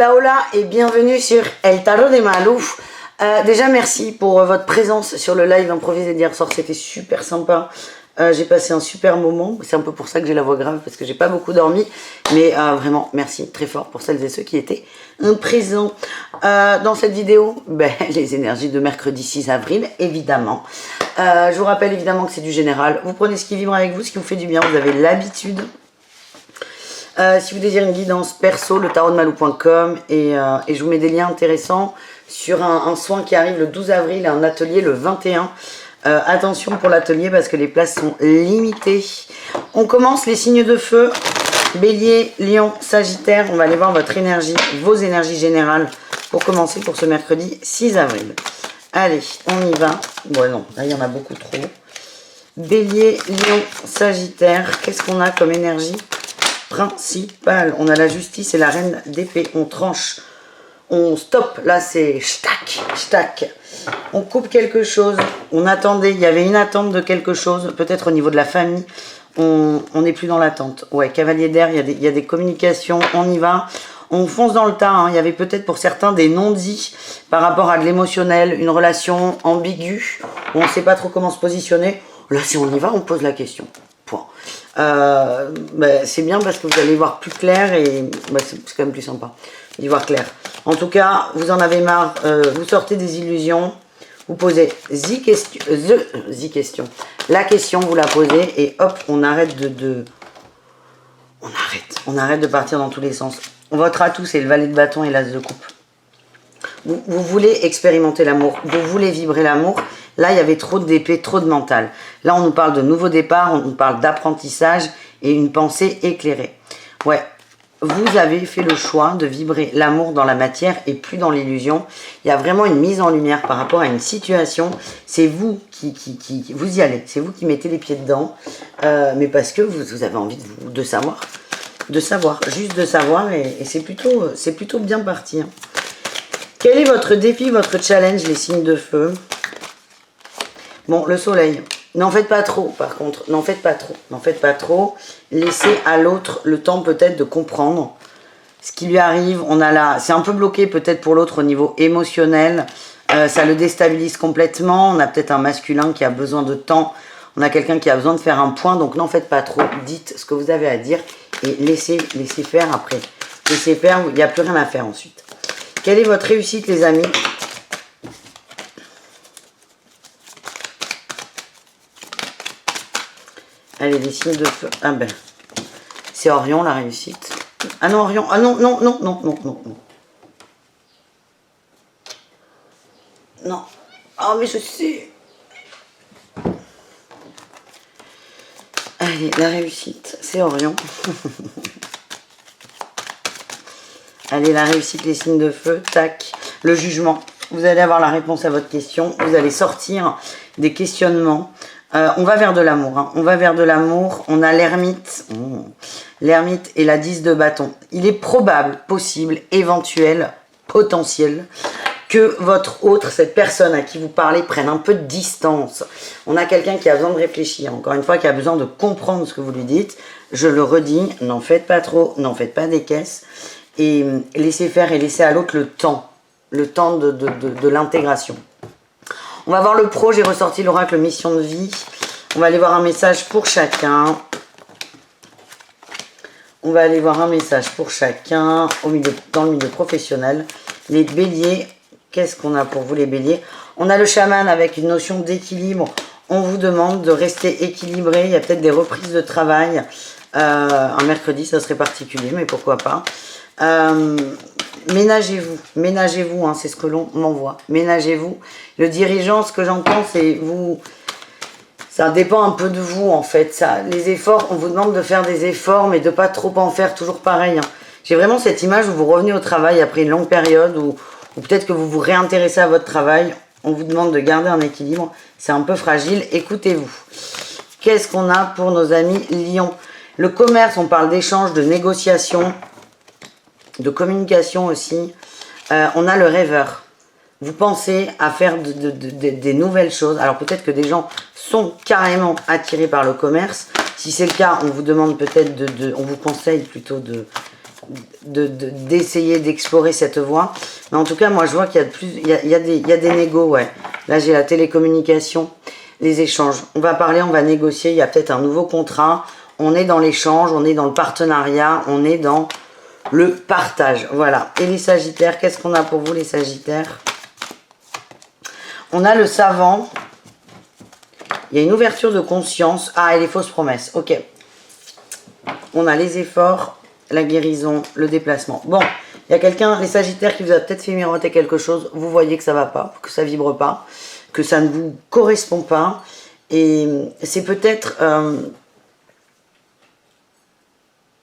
Hola hola et bienvenue sur El Tarot de Malou. Déjà merci pour votre présence sur le live improvisé d'hier soir, c'était super sympa. J'ai passé un super moment, c'est un peu pour ça que j'ai la voix grave parce que j'ai pas beaucoup dormi. Mais vraiment merci très fort pour celles et ceux qui étaient présents. Dans cette vidéo, les énergies de mercredi 6 avril évidemment. Je vous rappelle évidemment que c'est du général, vous prenez ce qui vibre avec vous, ce qui vous fait du bien, vous avez l'habitude. Si vous désirez une guidance perso, le tarotdemalou.com et je vous mets des liens intéressants sur un soin qui arrive le 12 avril et un atelier le 21. Attention pour l'atelier parce que les places sont limitées. On commence les signes de feu. Bélier, Lion, Sagittaire. On va aller voir votre énergie, vos énergies générales pour commencer pour ce mercredi 6 avril. Allez, on y va. Bon non, là il y en a beaucoup trop. Bélier, Lion, Sagittaire. Qu'est-ce qu'on a comme énergie principale? On a la justice et la reine d'épée. On tranche, on stoppe. Là c'est stack, stack. On coupe quelque chose. On attendait, il y avait une attente de quelque chose, peut-être au niveau de la famille. On n'est plus dans l'attente. Ouais, cavalier d'air, il y a des communications. On y va. On fonce dans le tas. Hein. Il y avait peut-être pour certains des non-dits par rapport à de l'émotionnel, une relation ambiguë où on ne sait pas trop comment se positionner. Là, si on y va, on pose la question. Point. C'est bien parce que vous allez voir plus clair et c'est quand même plus sympa d'y voir clair. En tout cas, vous en avez marre, vous sortez des illusions, vous posez question. La question, vous la posez et hop, on arrête on arrête de partir dans tous les sens. Votre atout, c'est le valet de bâton et l'as de coupe. Vous voulez expérimenter l'amour, vous voulez vibrer l'amour. Là, il y avait trop d'épée, trop de mental. Là, on nous parle de nouveau départ, on nous parle d'apprentissage et une pensée éclairée. Ouais, vous avez fait le choix de vibrer l'amour dans la matière et plus dans l'illusion. Il y a vraiment une mise en lumière par rapport à une situation. C'est vous qui vous y allez, c'est vous qui mettez les pieds dedans. Mais parce que vous avez envie de savoir, juste de savoir et c'est plutôt bien parti. Hein. Quel est votre défi, votre challenge, les signes de feu? Bon, le soleil. N'en faites pas trop, par contre. N'en faites pas trop. Laissez à l'autre le temps peut-être de comprendre ce qui lui arrive. On a là, c'est un peu bloqué peut-être pour l'autre au niveau émotionnel. Ça le déstabilise complètement. On a peut-être un masculin qui a besoin de temps. On a quelqu'un qui a besoin de faire un point. Donc, n'en faites pas trop. Dites ce que vous avez à dire et laissez faire après. Laissez faire, il n'y a plus rien à faire ensuite. Quelle est votre réussite, les amis? Allez, les signes de feu. Ah ben, c'est Orion, la réussite. Ah non, Orion. Ah non. Non. Ah, mais je sais. Allez, la réussite, c'est Orion. Allez, la réussite, les signes de feu. Tac. Le jugement. Vous allez avoir la réponse à votre question. Vous allez sortir des questionnements. On va vers de l'amour. Hein. On va vers de l'amour. On a l'ermite. L'ermite et la 10 de bâton. Il est probable, possible, éventuel, potentiel que votre autre, cette personne à qui vous parlez, prenne un peu de distance. On a quelqu'un qui a besoin de réfléchir. Encore une fois, qui a besoin de comprendre ce que vous lui dites. Je le redis, n'en faites pas trop, n'en faites pas des caisses. Et laissez faire et laissez à l'autre le temps. Le temps de l'intégration. On va voir le pro, j'ai ressorti l'oracle mission de vie. On va aller voir un message pour chacun. On va aller voir un message pour chacun dans le milieu professionnel. Les béliers, qu'est-ce qu'on a pour vous les béliers? On a le chaman avec une notion d'équilibre. On vous demande de rester équilibré. Il y a peut-être des reprises de travail. Un mercredi, ça serait particulier, mais pourquoi pas. Ménagez-vous, hein, c'est ce que l'on m'envoie. Ménagez-vous. Le dirigeant, ce que j'entends, c'est vous. Ça dépend un peu de vous, en fait. Ça, les efforts, on vous demande de faire des efforts, mais de pas trop en faire, toujours pareil. Hein. J'ai vraiment cette image où vous revenez au travail après une longue période, ou peut-être que vous vous réintéressez à votre travail. On vous demande de garder un équilibre. C'est un peu fragile. Écoutez-vous. Qu'est-ce qu'on a pour nos amis Lion? Le commerce, on parle d'échange, de négociation, de communication aussi. On a le rêveur. Vous pensez à faire des nouvelles choses. Alors peut-être que des gens sont carrément attirés par le commerce. Si c'est le cas, on vous demande peut-être on vous conseille plutôt d'essayer d'explorer cette voie. Mais en tout cas, moi, je vois qu'il y a il y a des négos, ouais. Là, j'ai la télécommunication, les échanges. On va parler, on va négocier. Il y a peut-être un nouveau contrat. On est dans l'échange, on est dans le partenariat, on est dans le partage. Voilà. Et les Sagittaires, qu'est-ce qu'on a pour vous, les Sagittaires? On a le savant. Il y a une ouverture de conscience. Ah, et les fausses promesses. Ok. On a les efforts, la guérison, le déplacement. Bon, il y a quelqu'un, les Sagittaires, qui vous a peut-être fait miroiter quelque chose. Vous voyez que ça va pas, que ça vibre pas, que ça ne vous correspond pas. Et c'est peut-être...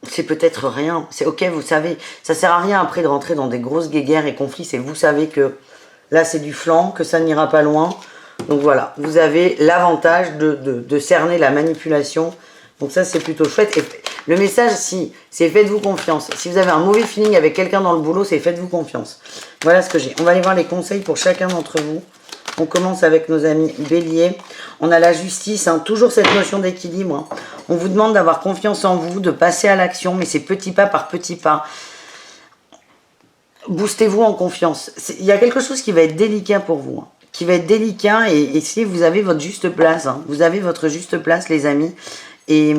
c'est peut-être rien. C'est ok, vous savez. Ça sert à rien après de rentrer dans des grosses guéguerres et conflits. C'est vous savez que là, c'est du flanc, que ça n'ira pas loin. Donc voilà, vous avez l'avantage de cerner la manipulation. Donc ça, c'est plutôt chouette. Et le message, si, c'est faites-vous confiance. Si vous avez un mauvais feeling avec quelqu'un dans le boulot, c'est faites-vous confiance. Voilà ce que j'ai. On va aller voir les conseils pour chacun d'entre vous. On commence avec nos amis Bélier. On a la justice, hein, toujours cette notion d'équilibre. Hein. On vous demande d'avoir confiance en vous, de passer à l'action, mais c'est petit pas par petit pas. Boostez-vous en confiance. Il y a quelque chose qui va être délicat pour vous. Hein, qui va être délicat et si vous avez votre juste place. Hein, vous avez votre juste place, les amis. Et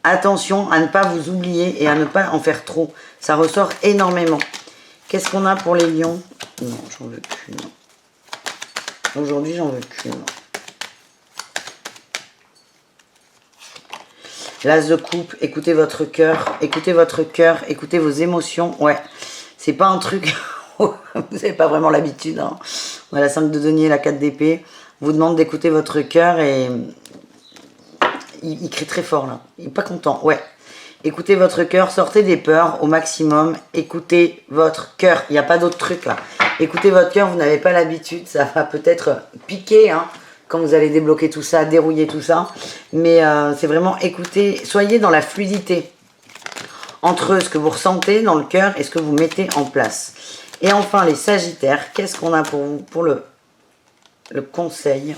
attention à ne pas vous oublier et à ne pas en faire trop. Ça ressort énormément. Qu'est-ce qu'on a pour les lions? Non, j'en veux qu'une. Aujourd'hui, j'en veux qu'une. L'as de coupe, écoutez votre cœur, écoutez vos émotions. Ouais, c'est pas un truc, vous n'avez pas vraiment l'habitude. Hein. On a la 5 de denier, la 4 d'épée. On vous demande d'écouter votre cœur et il crie très fort là. Il n'est pas content, ouais. Écoutez votre cœur, sortez des peurs au maximum. Écoutez votre cœur, il n'y a pas d'autre truc là. Écoutez votre cœur, vous n'avez pas l'habitude, ça va peut-être piquer hein, quand vous allez débloquer tout ça, dérouiller tout ça. Mais c'est vraiment écouter, soyez dans la fluidité entre ce que vous ressentez dans le cœur et ce que vous mettez en place. Et enfin les Sagittaires, qu'est-ce qu'on a pour vous pour le conseil?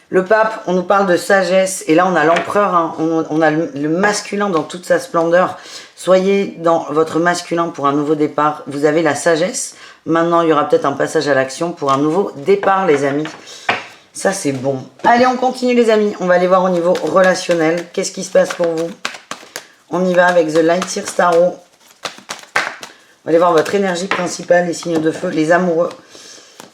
Le pape, on nous parle de sagesse, et là on a l'empereur, hein, on a le masculin dans toute sa splendeur. Soyez dans votre masculin pour un nouveau départ, vous avez la sagesse. Maintenant il y aura peut-être un passage à l'action pour un nouveau départ les amis. Ça c'est bon. Allez on continue les amis, on va aller voir au niveau relationnel. Qu'est-ce qui se passe pour vous? On y va avec The Light Year Tarot. On va aller voir votre énergie principale, les signes de feu, les amoureux.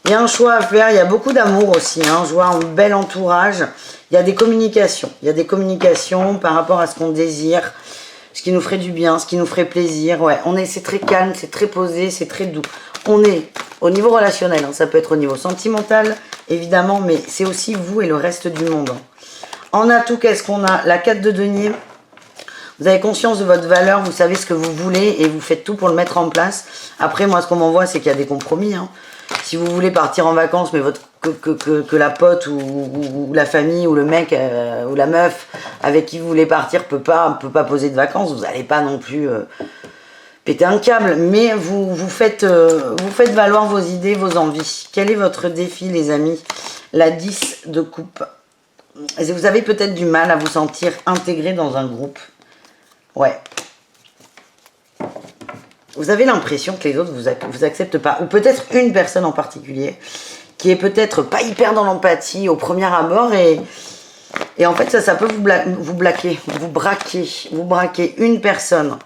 Il y a un choix à faire, il y a beaucoup d'amour aussi, hein. Je vois un bel entourage, il y a des communications. Il y a des communications par rapport à ce qu'on désire, ce qui nous ferait du bien, ce qui nous ferait plaisir. Ouais, c'est très calme, c'est très posé, c'est très doux. On est au niveau relationnel, hein. Ça peut être au niveau sentimental, évidemment, mais c'est aussi vous et le reste du monde. En atout, qu'est-ce qu'on a? La 4 de denier. Vous avez conscience de votre valeur, vous savez ce que vous voulez et vous faites tout pour le mettre en place. Après, moi, ce qu'on m'envoie, c'est qu'il y a des compromis, hein. Si vous voulez partir en vacances, mais que la pote ou la famille ou le mec ou la meuf avec qui vous voulez partir peut pas poser de vacances, vous n'allez pas non plus péter un câble. Mais vous faites valoir vos idées, vos envies. Quel est votre défi, les amis? La 10 de coupe. Vous avez peut-être du mal à vous sentir intégré dans un groupe. Ouais. Vous avez l'impression que les autres vous acceptent pas. Ou peut-être une personne en particulier qui est peut-être pas hyper dans l'empathie au premier abord. Et en fait, ça peut vous braquer une personne.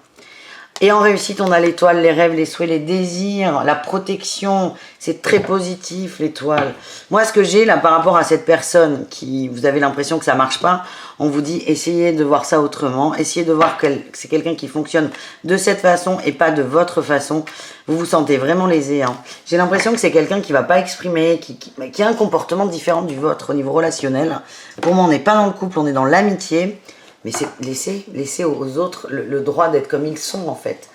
Et en réussite, on a l'étoile, les rêves, les souhaits, les désirs, la protection. C'est très positif, l'étoile. Moi, ce que j'ai là par rapport à cette personne qui, vous avez l'impression que ça marche pas, on vous dit, essayez de voir ça autrement. Essayez de voir que c'est quelqu'un qui fonctionne de cette façon et pas de votre façon. Vous vous sentez vraiment lésé. Hein. J'ai l'impression que c'est quelqu'un qui va pas exprimer, qui a un comportement différent du vôtre au niveau relationnel. Pour moi, on n'est pas dans le couple, on est dans l'amitié. Mais c'est laisser aux autres le droit d'être comme ils sont, en fait.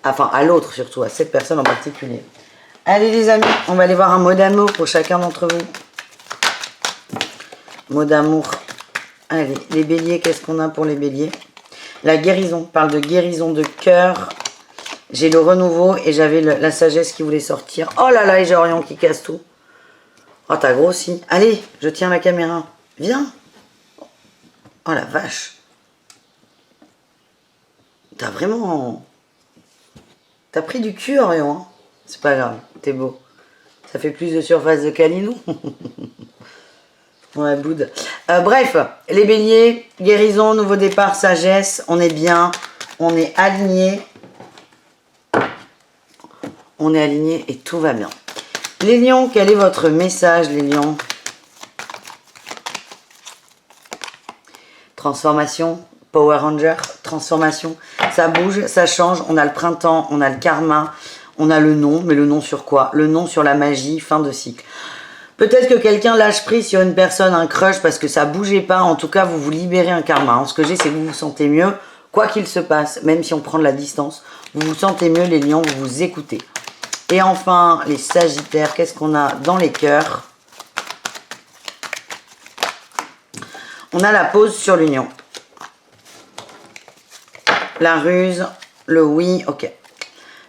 Enfin, à l'autre, surtout, à cette personne en particulier. Allez, les amis, on va aller voir un mot d'amour pour chacun d'entre vous. Mot d'amour. Allez, les béliers, qu'est-ce qu'on a pour les béliers? La guérison, on parle de guérison de cœur. J'ai le renouveau et j'avais la sagesse qui voulait sortir. Oh là là, et j'ai Orion qui casse tout. Oh, t'as grossi. Allez, je tiens la caméra. Viens. Oh la vache. T'as vraiment... T'as pris du cul, Orion, hein? C'est pas grave, t'es beau. Ça fait plus de surface de Calinou. Ouais, boud. Bref, les béliers, guérison, nouveau départ, sagesse, on est bien, on est aligné. On est aligné et tout va bien. Les lions, quel est votre message, les lions? Transformation, Power Ranger, transformation. Ça bouge, ça change, on a le printemps, on a le karma, on a le nom, mais le nom sur quoi? Le nom sur la magie, fin de cycle. Peut-être que quelqu'un lâche prise sur une personne, un crush, parce que ça bougeait pas. En tout cas, vous vous libérez un karma. Ce que j'ai, c'est que vous vous sentez mieux, quoi qu'il se passe, même si on prend de la distance. Vous vous sentez mieux, les lions, vous vous écoutez. Et enfin, les sagittaires, qu'est-ce qu'on a dans les cœurs? On a la pause sur l'union. La ruse, le oui, ok.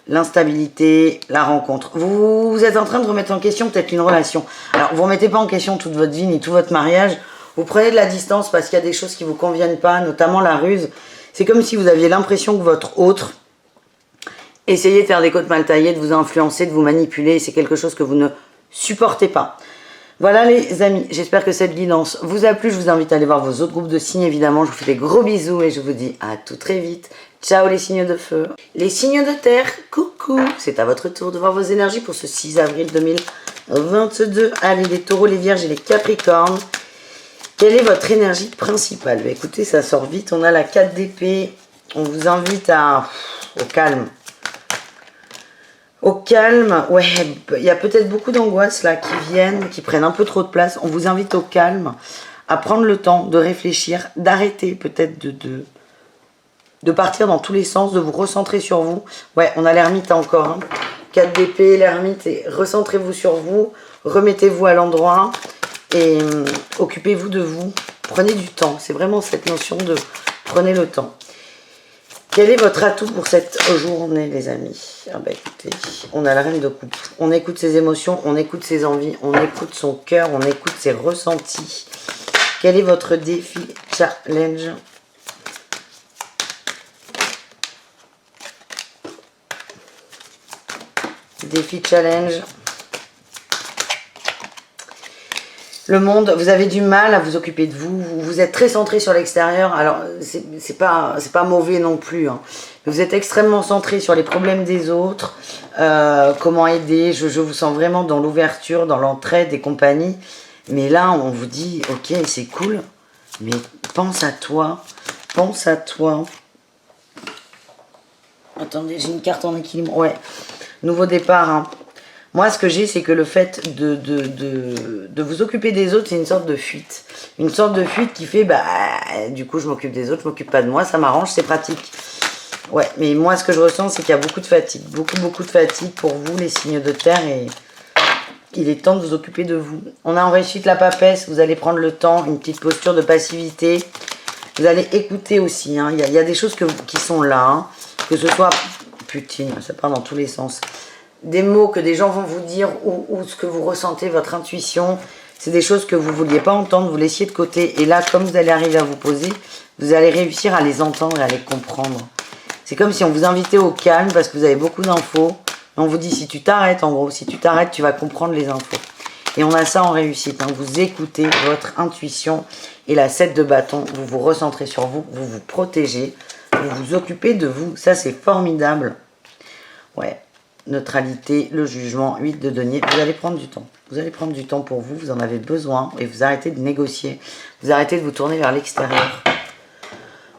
L'instabilité, la rencontre. Vous êtes en train de remettre en question peut-être une relation. Alors, vous ne remettez pas en question toute votre vie ni tout votre mariage. Vous prenez de la distance parce qu'il y a des choses qui ne vous conviennent pas, notamment la ruse. C'est comme si vous aviez l'impression que votre autre essayait de faire des côtes mal taillées, de vous influencer, de vous manipuler. C'est quelque chose que vous ne supportez pas. Voilà les amis, j'espère que cette guidance vous a plu. Je vous invite à aller voir vos autres groupes de signes évidemment. Je vous fais des gros bisous et je vous dis à tout très vite. Ciao les signes de feu. Les signes de terre, coucou. C'est à votre tour de voir vos énergies pour ce 6 avril 2022. Allez les taureaux, les vierges et les capricornes. Quelle est votre énergie principale? Bah, écoutez, ça sort vite. On a la 4 d'épée. On vous invite au calme. Au calme, ouais, il y a peut-être beaucoup d'angoisses là qui viennent, qui prennent un peu trop de place. On vous invite au calme, à prendre le temps de réfléchir, d'arrêter peut-être de partir dans tous les sens, de vous recentrer sur vous. Ouais, on a l'ermite encore, hein. 4 d'épée, l'ermite, et recentrez-vous sur vous, remettez-vous à l'endroit et occupez-vous de vous. Prenez du temps, c'est vraiment cette notion de prenez le temps. Quel est votre atout pour cette journée, les amis? Ah bah écoutez, on a la reine de coupe. On écoute ses émotions, on écoute ses envies, on écoute son cœur, on écoute ses ressentis. Quel est votre défi, challenge? Défi, challenge. Le monde, vous avez du mal à vous occuper de vous. Vous êtes très centré sur l'extérieur. Alors, c'est pas mauvais non plus, hein. Vous êtes extrêmement centré sur les problèmes des autres. Comment aider. Je vous sens vraiment dans l'ouverture, dans l'entraide et compagnie. Mais là, on vous dit, ok, c'est cool. Mais pense à toi. Pense à toi. Attendez, j'ai une carte en équilibre. Ouais. Nouveau départ, hein. Moi, ce que j'ai, c'est que le fait de vous occuper des autres, c'est une sorte de fuite. Une sorte de fuite qui fait, bah, du coup, je m'occupe des autres, je m'occupe pas de moi, ça m'arrange, c'est pratique. Ouais, mais moi, ce que je ressens, c'est qu'il y a beaucoup de fatigue. Beaucoup de fatigue pour vous, les signes de terre, et il est temps de vous occuper de vous. On a en réussite la papesse, vous allez prendre le temps, une petite posture de passivité. Vous allez écouter aussi, hein. Il y a des choses qui sont là, hein. Que ce soit, putain, ça part dans tous les sens. Des mots que des gens vont vous dire ou ce que vous ressentez, votre intuition, c'est des choses que vous ne vouliez pas entendre, vous laissiez de côté. Et là, comme vous allez arriver à vous poser, vous allez réussir à les entendre et à les comprendre. C'est comme si on vous invitait au calme parce que vous avez beaucoup d'infos. On vous dit, si tu t'arrêtes, en gros, si tu t'arrêtes, tu vas comprendre les infos. Et on a ça en réussite, hein. Vous écoutez votre intuition et la 7 de bâton, vous vous recentrez sur vous, vous vous protégez, vous vous occupez de vous. Ça, c'est formidable. Ouais. Neutralité, le jugement, 8 de denier. Vous allez prendre du temps. Vous allez prendre du temps pour vous. Vous en avez besoin. Et vous arrêtez de négocier. Vous arrêtez de vous tourner vers l'extérieur.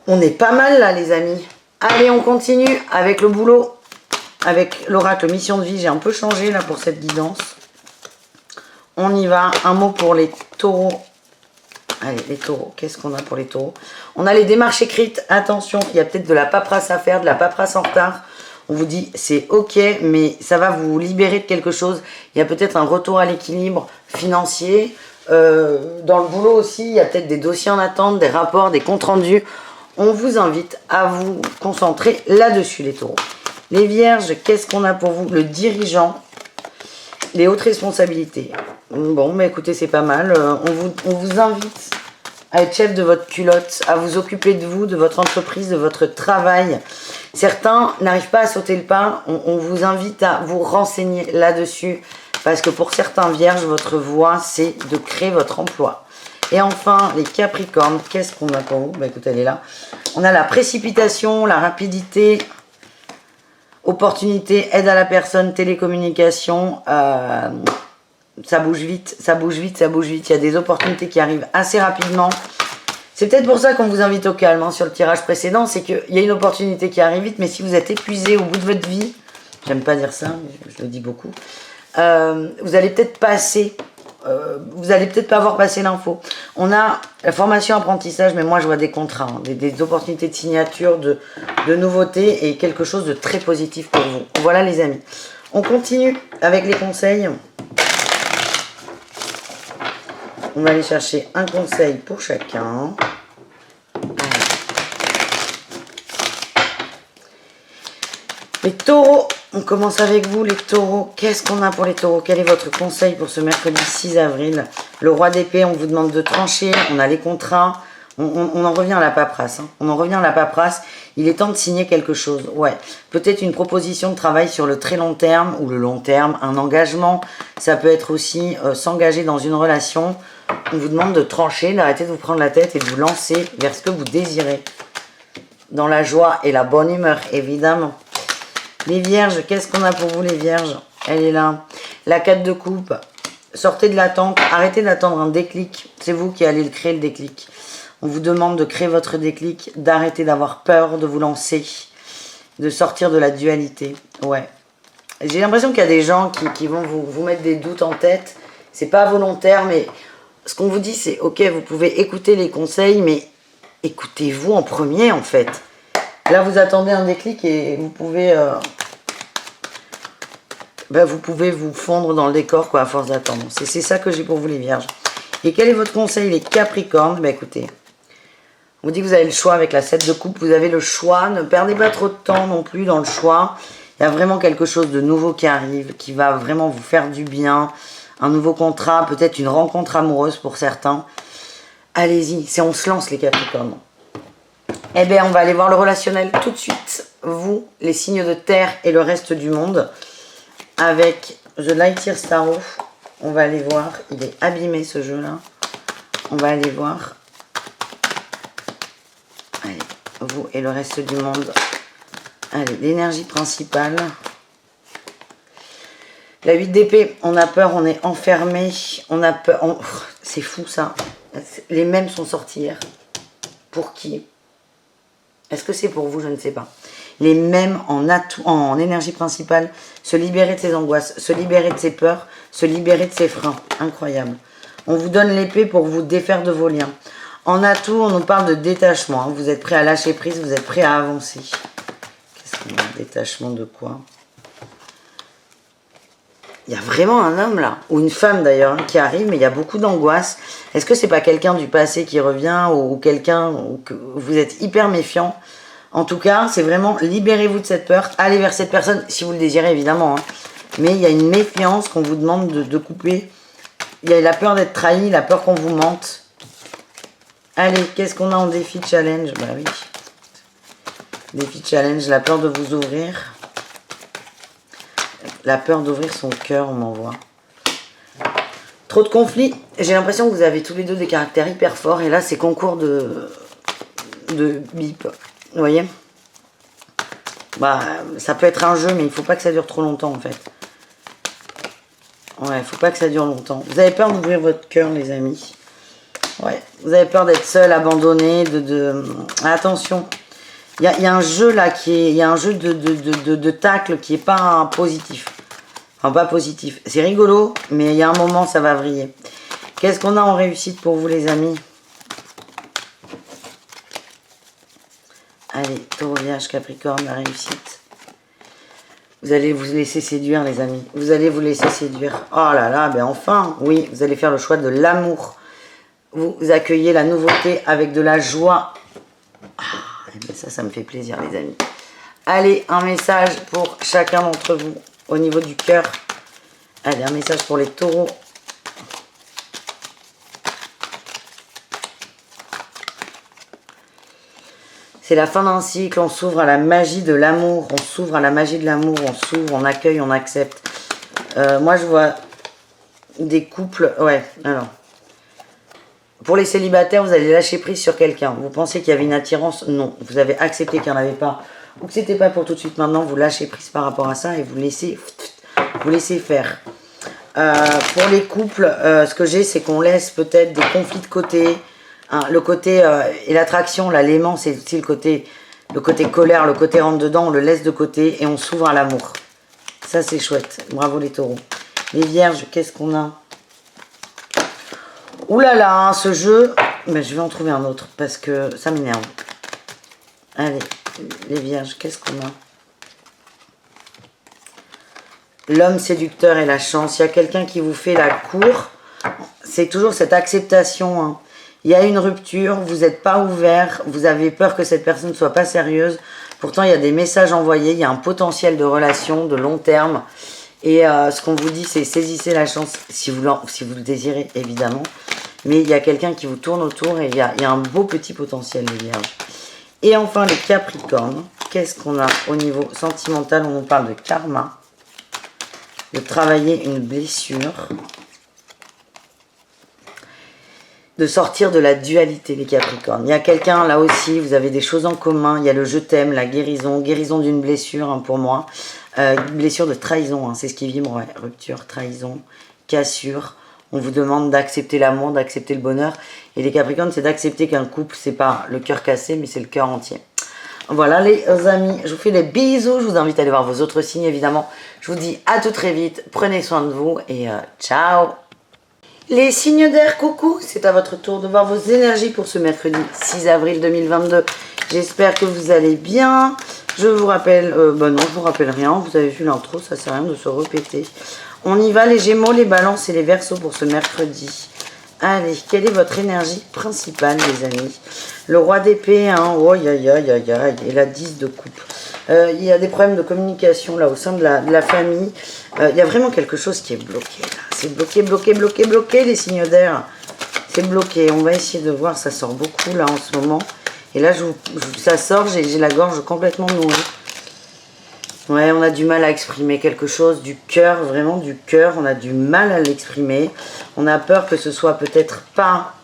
On est pas mal là, les amis. Allez, on continue avec le boulot. Avec l'oracle mission de vie. J'ai un peu changé là pour cette guidance. On y va. Un mot pour les taureaux. Allez, les taureaux. Qu'est-ce qu'on a pour les taureaux? On a les démarches écrites. Attention, il y a peut-être de la paperasse à faire, de la paperasse en retard. On vous dit, c'est ok, mais ça va vous libérer de quelque chose. Il y a peut-être un retour à l'équilibre financier. Dans le boulot aussi, il y a peut-être des dossiers en attente, des rapports, des comptes rendus. On vous invite à vous concentrer là-dessus, les taureaux. Les vierges, qu'est-ce qu'on a pour vous? Le dirigeant, les hautes responsabilités. Bon, mais écoutez, c'est pas mal. On vous invite à être chef de votre culotte, à vous occuper de vous, de votre entreprise, de votre travail. Certains n'arrivent pas à sauter le pas. On vous invite à vous renseigner là-dessus. Parce que pour certains vierges, votre voie, c'est de créer votre emploi. Et enfin, les Capricornes, qu'est-ce qu'on a pour vous? Bah écoute, elle est là. On a la précipitation, la rapidité, opportunité, aide à la personne, télécommunication. Ça bouge vite, ça bouge vite, ça bouge vite. Il y a des opportunités qui arrivent assez rapidement. C'est peut-être pour ça qu'on vous invite au calme hein, sur le tirage précédent. C'est qu'il y a une opportunité qui arrive vite, mais si vous êtes épuisé au bout de votre vie, j'aime pas dire ça, mais je le dis beaucoup, vous allez peut-être passer... vous allez peut-être pas avoir passé l'info. On a la formation apprentissage, mais moi je vois des contrats, hein, des opportunités de signature, de nouveautés et quelque chose de très positif pour vous. Voilà les amis. On continue avec les conseils. On va aller chercher un conseil pour chacun. Les taureaux, on commence avec vous les taureaux. Qu'est-ce qu'on a pour les taureaux? Quel est votre conseil pour ce mercredi 6 avril? Le roi d'épée, on vous demande de trancher. On a les contrats. On en revient à la paperasse. Hein. On en revient à la paperasse. Il est temps de signer quelque chose. Ouais. Peut-être une proposition de travail sur le très long terme ou le long terme. Un engagement. Ça peut être aussi s'engager dans une relation. On vous demande de trancher, d'arrêter de vous prendre la tête et de vous lancer vers ce que vous désirez. Dans la joie et la bonne humeur, évidemment. Les vierges, qu'est-ce qu'on a pour vous les vierges? Elle est là. La 4 de coupe. Sortez de l'attente. Arrêtez d'attendre un déclic. C'est vous qui allez le créer le déclic. On vous demande de créer votre déclic, d'arrêter d'avoir peur, de vous lancer, de sortir de la dualité. Ouais. J'ai l'impression qu'il y a des gens qui vont vous mettre des doutes en tête. C'est pas volontaire, mais ce qu'on vous dit, c'est ok, vous pouvez écouter les conseils, mais écoutez-vous en premier en fait. Là, vous attendez un déclic et vous pouvez vous fondre dans le décor quoi, à force d'attendre. C'est ça que j'ai pour vous les vierges. Et quel est votre conseil les capricornes? Bah écoutez, on vous dit que vous avez le choix avec la 7 de coupe. Vous avez le choix, ne perdez pas trop de temps non plus dans le choix. Il y a vraiment quelque chose de nouveau qui arrive, qui va vraiment vous faire du bien. Un nouveau contrat, peut-être une rencontre amoureuse pour certains. Allez-y, on se lance les capricornes. Eh bien, on va aller voir le relationnel tout de suite. Vous, les signes de terre et le reste du monde. Avec The Lightyear Starro. On va aller voir. Il est abîmé ce jeu-là. On va aller voir. Allez, vous et le reste du monde. Allez, l'énergie principale. La 8 d'épée, on a peur, on est enfermé. On a peur. C'est fou ça. Les mêmes sont sortis hier. Pour qui? Est-ce que c'est pour vous? Je ne sais pas. Les mêmes en énergie principale, se libérer de ses angoisses, se libérer de ses peurs, se libérer de ses freins. Incroyable. On vous donne l'épée pour vous défaire de vos liens. En atout, on nous parle de détachement. Hein. Vous êtes prêt à lâcher prise, vous êtes prêt à avancer. Qu'est-ce qu'on a? Détachement de quoi? Il y a vraiment un homme là, ou une femme d'ailleurs, qui arrive, mais il y a beaucoup d'angoisse. Est-ce que c'est pas quelqu'un du passé qui revient, ou quelqu'un où vous êtes hyper méfiant? En tout cas, c'est vraiment libérez-vous de cette peur, allez vers cette personne, si vous le désirez évidemment. Hein. Mais il y a une méfiance qu'on vous demande de couper. Il y a la peur d'être trahi, la peur qu'on vous mente. Allez, qu'est-ce qu'on a en défi challenge? Bah oui. Défi challenge, la peur de vous ouvrir. La peur d'ouvrir son cœur, on m'envoie. Trop de conflits. J'ai l'impression que vous avez tous les deux des caractères hyper forts. Et là, c'est concours de bip. Vous voyez? Bah, ça peut être un jeu, mais il ne faut pas que ça dure trop longtemps, en fait. Ouais, il ne faut pas que ça dure longtemps. Vous avez peur d'ouvrir votre cœur, les amis. Ouais, vous avez peur d'être seul, abandonné, Attention. Il y a un jeu là il y a un jeu de tacle qui est pas positif. Enfin, pas positif. C'est rigolo, mais il y a un moment, ça va vriller. Qu'est-ce qu'on a en réussite pour vous, les amis? Allez, Taureau, Vierge, Capricorne, la réussite. Vous allez vous laisser séduire, les amis. Vous allez vous laisser séduire. Oh là là, ben enfin, oui, vous allez faire le choix de l'amour. Vous accueillez la nouveauté avec de la joie. Ça me fait plaisir, les amis. Allez, un message pour chacun d'entre vous au niveau du cœur. Allez, un message pour les taureaux. C'est la fin d'un cycle, on s'ouvre à la magie de l'amour, on s'ouvre à la magie de l'amour, on s'ouvre, on accueille, on accepte. Moi, je vois des couples... Ouais, alors... Pour les célibataires, vous allez lâcher prise sur quelqu'un. Vous pensez qu'il y avait une attirance? Non. Vous avez accepté qu'il n'y en avait pas. Ou que c'était pas pour tout de suite. Maintenant, vous lâchez prise par rapport à ça et vous laissez faire. Pour les couples, ce que j'ai, c'est qu'on laisse peut-être des conflits de côté. Hein, le côté et l'attraction, là, l'aimant, c'est aussi le côté colère, le côté rentre dedans, on le laisse de côté et on s'ouvre à l'amour. Ça, c'est chouette. Bravo les taureaux. Les vierges, qu'est-ce qu'on a? Ouh là là, hein, ce jeu, mais je vais en trouver un autre parce que ça m'énerve. Allez, les vierges, qu'est-ce qu'on a? L'homme séducteur et la chance. Il y a quelqu'un qui vous fait la cour. C'est toujours cette acceptation. Hein. Il y a une rupture, vous n'êtes pas ouvert, vous avez peur que cette personne ne soit pas sérieuse. Pourtant, il y a des messages envoyés, il y a un potentiel de relation de long terme. Et ce qu'on vous dit, c'est saisissez la chance si vous le désirez, évidemment. Mais il y a quelqu'un qui vous tourne autour et il y a un beau petit potentiel, les vierges. Et enfin, les capricornes. Qu'est-ce qu'on a au niveau sentimental? On nous parle de karma. De travailler une blessure. De sortir de la dualité, les capricornes. Il y a quelqu'un, là aussi, vous avez des choses en commun. Il y a le je t'aime, la guérison. Guérison d'une blessure, hein, pour moi. Blessure de trahison, hein, c'est ce qui vibre, ouais. Rupture, trahison, cassure. On vous demande d'accepter l'amour, d'accepter le bonheur. Et les Capricornes, c'est d'accepter qu'un couple, c'est pas le cœur cassé, mais c'est le cœur entier. Voilà les amis, je vous fais des bisous. Je vous invite à aller voir vos autres signes, évidemment. Je vous dis à tout très vite. Prenez soin de vous et ciao. Les signes d'air, coucou. C'est à votre tour de voir vos énergies pour ce mercredi 6 avril 2022. J'espère que vous allez bien. Je vous rappelle, non, je vous rappelle rien. Vous avez vu l'intro, ça sert à rien de se répéter. On y va, les Gémeaux, les Balances et les Verseaux pour ce mercredi. Allez, quelle est votre énergie principale, les amis? Le roi d'épée, hein, oh, aïe, aïe, aïe, aïe, aïe, et la 10 de coupe. Il y a des problèmes de communication, là, au sein de la famille. Il y a vraiment quelque chose qui est bloqué, là. C'est bloqué, bloqué, bloqué, bloqué, les signes d'air. C'est bloqué. On va essayer de voir, ça sort beaucoup, là, en ce moment. Et là, ça sort, j'ai la gorge complètement nouée. Ouais, on a du mal à exprimer quelque chose, du cœur, vraiment du cœur, on a du mal à l'exprimer. On a peur que ce soit peut-être pas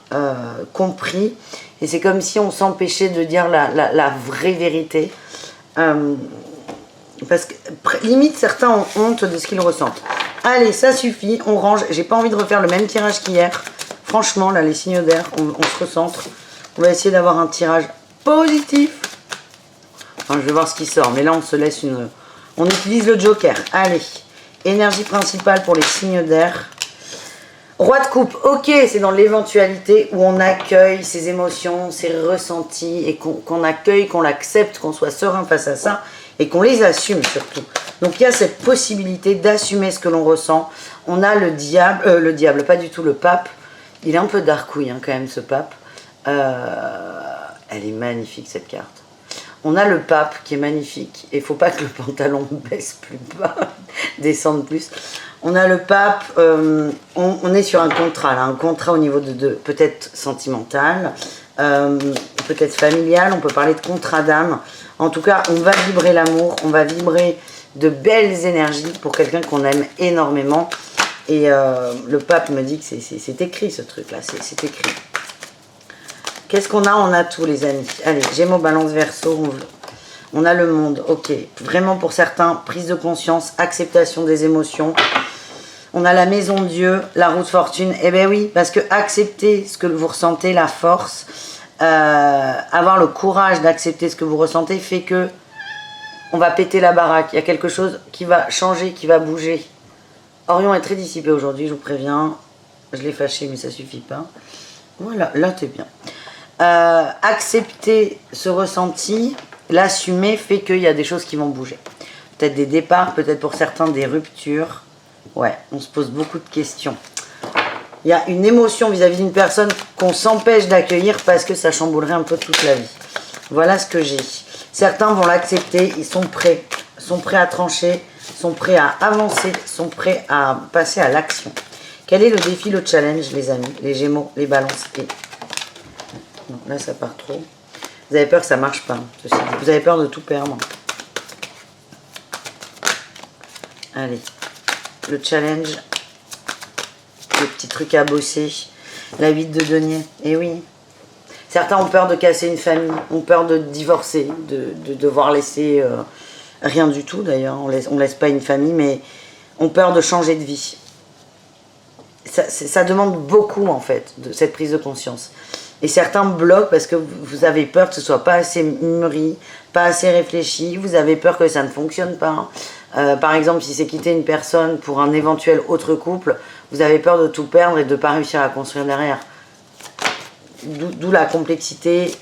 compris. Et c'est comme si on s'empêchait de dire la vraie vérité. Parce que limite, certains ont honte de ce qu'ils ressentent. Allez, ça suffit, on range. J'ai pas envie de refaire le même tirage qu'hier. Franchement, là, les signes d'air, on se recentre. On va essayer d'avoir un tirage positif. Enfin, je vais voir ce qui sort. Mais là, on se laisse une... On utilise le joker. Allez. Énergie principale pour les signes d'air. Roi de coupe. Ok, c'est dans l'éventualité où on accueille ses émotions, ses ressentis et qu'on accueille, qu'on l'accepte, qu'on soit serein face à ça et qu'on les assume surtout. Donc, il y a cette possibilité d'assumer ce que l'on ressent. On a le diable, pas du tout le pape. Il est un peu darkouille, hein, quand même, ce pape. Elle est magnifique, cette carte. On a le pape qui est magnifique. Et il ne faut pas que le pantalon baisse plus bas, descende plus. On a le pape, on est sur un contrat, là, un contrat au niveau de peut-être sentimental, peut-être familial, on peut parler de contrat d'âme. En tout cas, on va vibrer l'amour, on va vibrer de belles énergies pour quelqu'un qu'on aime énormément. Et le pape me dit que c'est écrit ce truc-là, c'est écrit. Qu'est-ce qu'on a? On a tout, les amis. Allez, Gémeaux, Balance, Verseau. On a le monde, ok. Vraiment pour certains, prise de conscience, acceptation des émotions. On a la maison de Dieu, la roue de fortune. Eh bien oui, parce que accepter ce que vous ressentez, la force, avoir le courage d'accepter ce que vous ressentez fait que on va péter la baraque. Il y a quelque chose qui va changer, qui va bouger. Orion est très dissipé aujourd'hui, je vous préviens. Je l'ai fâché, mais ça suffit pas. Voilà, là t'es bien. Accepter ce ressenti, l'assumer fait qu'il y a des choses qui vont bouger. Peut-être des départs, peut-être pour certains des ruptures. Ouais, on se pose beaucoup de questions. Il y a une émotion vis-à-vis d'une personne qu'on s'empêche d'accueillir parce que ça chamboulerait un peu toute la vie. Voilà ce que j'ai. Certains vont l'accepter, ils sont prêts à trancher, sont prêts à avancer, sont prêts à passer à l'action. Quel est le défi, le challenge, les amis, les Gémeaux, les Balances et... Non, là, ça part trop. Vous avez peur que ça marche pas. Vous avez peur de tout perdre. Allez, le challenge, le petit truc à bosser, la 8 de denier. Et oui, certains ont peur de casser une famille, ont peur de divorcer, de devoir laisser rien du tout d'ailleurs. On laisse pas une famille, mais ont peur de changer de vie. Ça demande beaucoup en fait, de cette prise de conscience. Et certains bloquent parce que vous avez peur que ce soit pas assez mûri, pas assez réfléchi, vous avez peur que ça ne fonctionne pas. Par exemple, si c'est quitter une personne pour un éventuel autre couple, vous avez peur de tout perdre et de ne pas réussir à construire derrière. D'où la complexité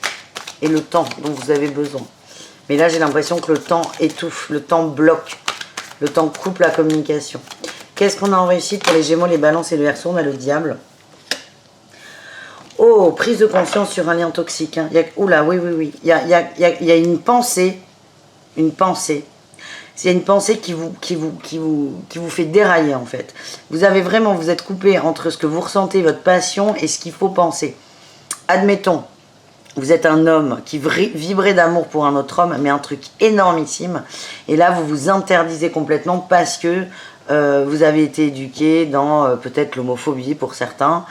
et le temps dont vous avez besoin. Mais là, j'ai l'impression que le temps étouffe, le temps bloque, le temps coupe la communication. Qu'est-ce qu'on a en réussite pour les Gémeaux, les Balances et le Verseau? On a le Diable. Oh, prise de conscience sur un lien toxique. Hein. Oula, oui. Il y a une pensée. Une pensée. Il y a une pensée qui vous fait dérailler en fait. Vous êtes coupé entre ce que vous ressentez, votre passion et ce qu'il faut penser. Admettons, vous êtes un homme qui vibrait d'amour pour un autre homme, mais un truc énormissime. Et là, vous vous interdisez complètement parce que vous avez été éduqué dans peut-être l'homophobie pour certains.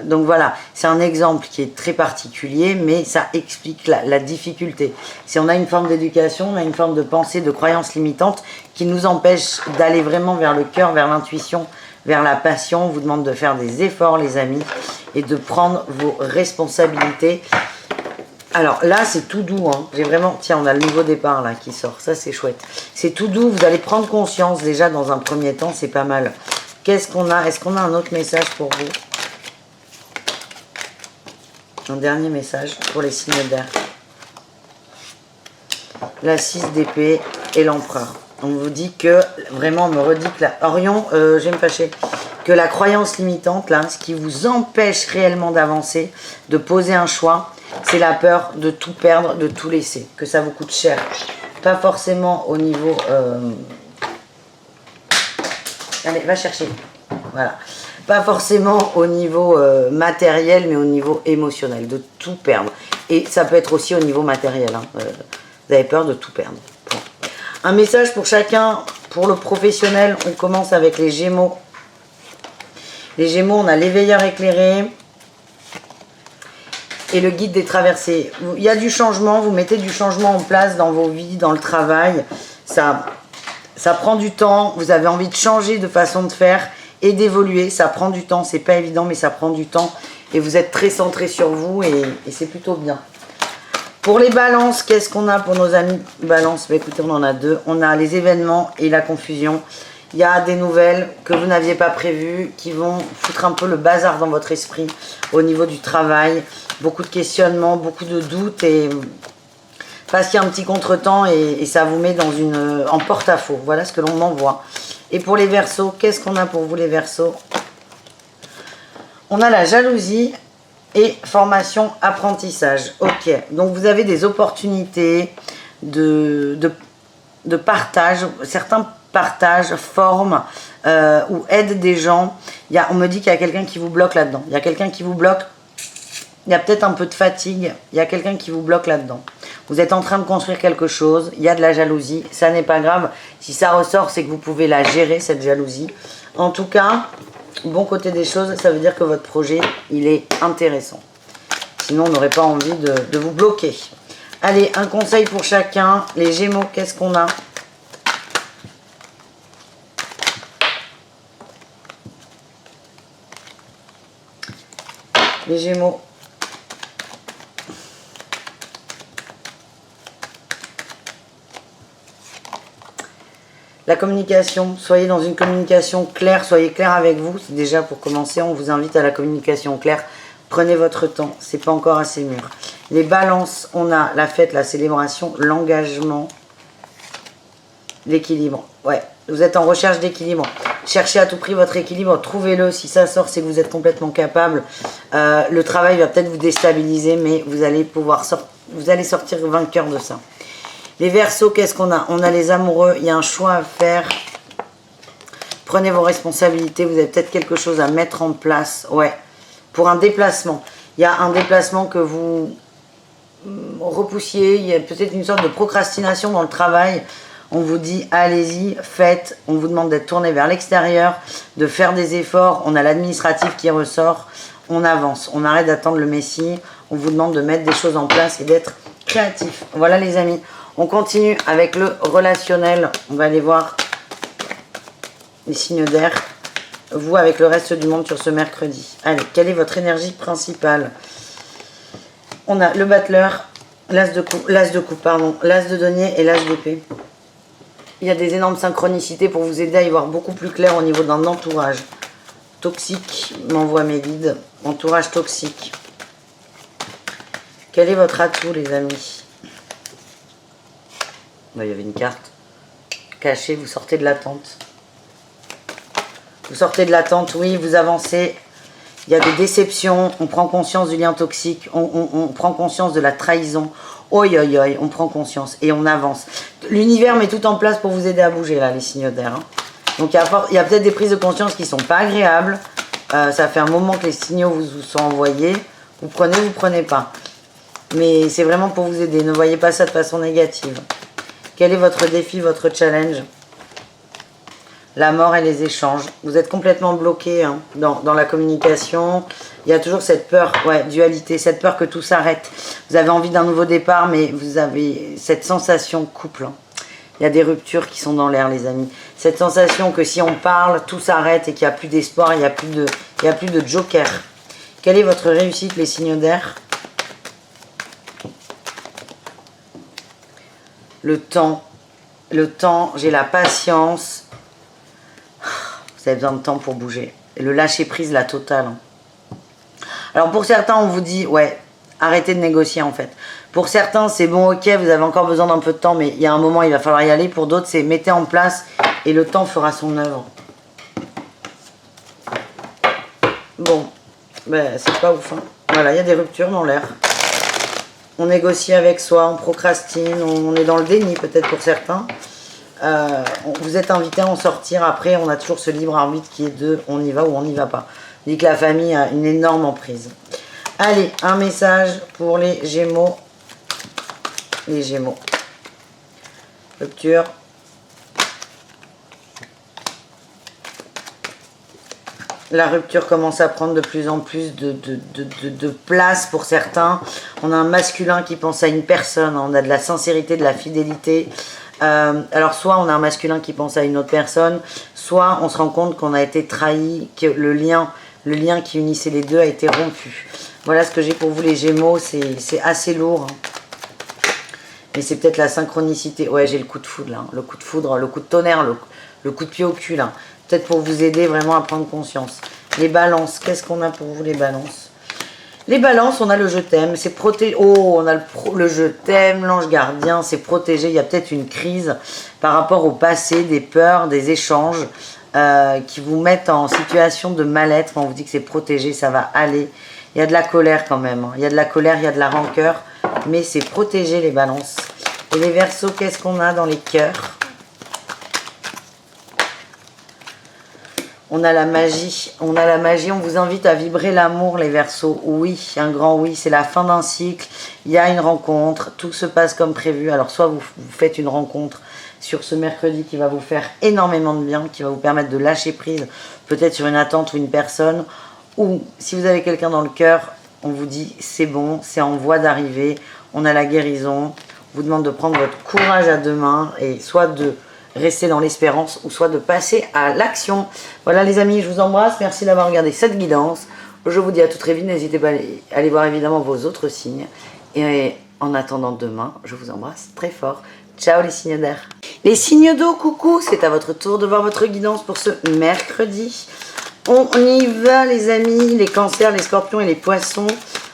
Donc voilà, c'est un exemple qui est très particulier, mais ça explique la difficulté. Si on a une forme d'éducation, on a une forme de pensée, de croyance limitante qui nous empêche d'aller vraiment vers le cœur, vers l'intuition, vers la passion. On vous demande de faire des efforts, les amis, et de prendre vos responsabilités. Alors là, c'est tout doux. Hein. J'ai vraiment... Tiens, on a le nouveau départ là qui sort. Ça, c'est chouette. C'est tout doux. Vous allez prendre conscience déjà dans un premier temps. C'est pas mal. Qu'est-ce qu'on a? Est-ce qu'on a un autre message pour vous? Un dernier message pour les signes d'air. La 6 d'épée et l'empereur. On vous dit que... Vraiment, on me redit que la... Orion, je vais me fâcher. Que la croyance limitante, là, ce qui vous empêche réellement d'avancer, de poser un choix... C'est la peur de tout perdre, de tout laisser, que ça vous coûte cher. Pas forcément au niveau... Allez, va chercher. Voilà. Pas forcément au niveau matériel, mais au niveau émotionnel, de tout perdre. Et ça peut être aussi au niveau matériel. Hein. Vous avez peur de tout perdre. Bon. Un message pour chacun, pour le professionnel. On commence avec les Gémeaux. Les Gémeaux, on a l'éveilleur éclairé. Et le guide des traversées. Il y a du changement, vous mettez du changement en place dans vos vies, dans le travail. Ça prend du temps, vous avez envie de changer de façon de faire et d'évoluer. Ça prend du temps, c'est pas évident, mais ça prend du temps. Et vous êtes très centré sur vous et c'est plutôt bien. Pour les balances, qu'est-ce qu'on a pour nos amis balances? Bah, écoutez, on en a deux. On a les événements et la confusion. Il y a des nouvelles que vous n'aviez pas prévues, qui vont foutre un peu le bazar dans votre esprit au niveau du travail. Beaucoup de questionnements, beaucoup de doutes et parce qu'il y a un petit contretemps et ça vous met en porte-à-faux. Voilà ce que l'on m'envoie. Et pour les Verseaux, qu'est-ce qu'on a pour vous les Verseaux? On a la jalousie et formation apprentissage. Ok, donc vous avez des opportunités de partage, certains partagent, forment ou aident des gens. On me dit qu'il y a quelqu'un qui vous bloque là-dedans. Il y a quelqu'un qui vous bloque. Il y a peut-être un peu de fatigue. Il y a quelqu'un qui vous bloque là-dedans. Vous êtes en train de construire quelque chose. Il y a de la jalousie. Ça n'est pas grave. Si ça ressort, c'est que vous pouvez la gérer, cette jalousie. En tout cas, bon côté des choses, ça veut dire que votre projet, il est intéressant. Sinon, on n'aurait pas envie de vous bloquer. Allez, un conseil pour chacun. Les Gémeaux, qu'est-ce qu'on a? Les Gémeaux. La communication, soyez dans une communication claire, soyez clair avec vous. C'est déjà pour commencer, on vous invite à la communication claire. Prenez votre temps, c'est pas encore assez mûr. Les balances, on a la fête, la célébration, l'engagement, l'équilibre. Ouais, vous êtes en recherche d'équilibre. Cherchez à tout prix votre équilibre, trouvez-le. Si ça sort, c'est que vous êtes complètement capable. Le travail va peut-être vous déstabiliser, mais vous allez pouvoir sortir vainqueur de ça. Les Verseaux, qu'est-ce qu'on a? On a les amoureux, il y a un choix à faire. Prenez vos responsabilités, vous avez peut-être quelque chose à mettre en place. Ouais, pour un déplacement. Il y a un déplacement que vous repoussiez, il y a peut-être une sorte de procrastination dans le travail. On vous dit allez-y, faites, on vous demande d'être tourné vers l'extérieur, de faire des efforts, on a l'administratif qui ressort, on avance, on arrête d'attendre le Messie, on vous demande de mettre des choses en place et d'être créatif. Voilà les amis, on continue avec le relationnel, on va aller voir les signes d'air, vous avec le reste du monde sur ce mercredi. Allez, quelle est votre énergie principale? On a le battleur, l'as de coupe, l'as de denier et l'as d'épée. Il y a des énormes synchronicités pour vous aider à y voir beaucoup plus clair au niveau d'un entourage. Toxique, m'envoie mes guides. Entourage toxique. Quel est votre atout, les amis? Là, il y avait une carte. Cachée, vous sortez de l'attente. Vous sortez de l'attente, oui, vous avancez. Il y a des déceptions, on prend conscience du lien toxique, on prend conscience de la trahison. Oi, oi, oi, on prend conscience et on avance. L'univers met tout en place pour vous aider à bouger, là, les signes d'air. Hein. Donc, il y a peut-être des prises de conscience qui ne sont pas agréables. Ça fait un moment que les signaux vous sont envoyés. Vous prenez pas. Mais c'est vraiment pour vous aider. Ne voyez pas ça de façon négative. Quel est votre défi, votre challenge? La mort et les échanges. Vous êtes complètement bloqué hein, dans la communication. Il y a toujours cette peur, ouais, dualité, cette peur que tout s'arrête. Vous avez envie d'un nouveau départ, mais vous avez cette sensation couple. Hein. Il y a des ruptures qui sont dans l'air, les amis. Cette sensation que si on parle, tout s'arrête et qu'il n'y a plus d'espoir, il n'y a plus de joker. Quelle est votre réussite, les signes d'air? Le temps, j'ai la patience. Vous avez besoin de temps pour bouger. Et le lâcher prise, la totale. Alors pour certains, on vous dit, ouais, arrêtez de négocier en fait. Pour certains, c'est bon, ok, vous avez encore besoin d'un peu de temps, mais il y a un moment, il va falloir y aller. Pour d'autres, c'est mettez en place et le temps fera son œuvre. Bon, ben, c'est pas ouf. Hein. Voilà, il y a des ruptures dans l'air. On négocie avec soi, on procrastine, on est dans le déni peut-être pour certains. Vous êtes invité à en sortir. Après, on a toujours ce libre arbitre qui est de on y va ou on n'y va pas. On dit que la famille a une énorme emprise. Allez, un message pour les Gémeaux. Les Gémeaux. Rupture. La rupture commence à prendre de plus en plus de place pour certains. On a un masculin qui pense à une personne. On a de la sincérité, de la fidélité. Alors soit on a un masculin qui pense à une autre personne, soit on se rend compte qu'on a été trahi, que le lien qui unissait les deux a été rompu. Voilà ce que j'ai pour vous les Gémeaux, c'est assez lourd. Hein. Mais c'est peut-être la synchronicité. Ouais, j'ai le coup de foudre là, le coup de foudre, le coup de tonnerre, le coup de pied au cul là. Peut-être pour vous aider vraiment à prendre conscience. Les balances, qu'est-ce qu'on a pour vous les balances? Les balances, on a le je t'aime, c'est protégé. Oh, on a le je t'aime, l'ange gardien, c'est protégé. Il y a peut-être une crise par rapport au passé, des peurs, des échanges qui vous mettent en situation de mal-être. On vous dit que c'est protégé, ça va aller. Il y a de la colère quand même. Hein. Il y a de la colère, il y a de la rancœur, mais c'est protégé les balances. Et les Verseaux, qu'est-ce qu'on a dans les cœurs? On a la magie, on vous invite à vibrer l'amour les Verseaux, oui, un grand oui, c'est la fin d'un cycle, il y a une rencontre, tout se passe comme prévu, alors soit vous faites une rencontre sur ce mercredi qui va vous faire énormément de bien, qui va vous permettre de lâcher prise, peut-être sur une attente ou une personne, ou si vous avez quelqu'un dans le cœur, on vous dit c'est bon, c'est en voie d'arriver, on a la guérison, on vous demande de prendre votre courage à deux mains et soit de rester dans l'espérance ou soit de passer à l'action. Voilà les amis, je vous embrasse. Merci d'avoir regardé cette guidance. Je vous dis à tout très vite. N'hésitez pas à aller voir évidemment vos autres signes. Et en attendant demain, je vous embrasse très fort. Ciao les signes d'air. Les signes d'eau, coucou, c'est à votre tour de voir votre guidance pour ce mercredi. On y va les amis, les cancers, les scorpions et les poissons.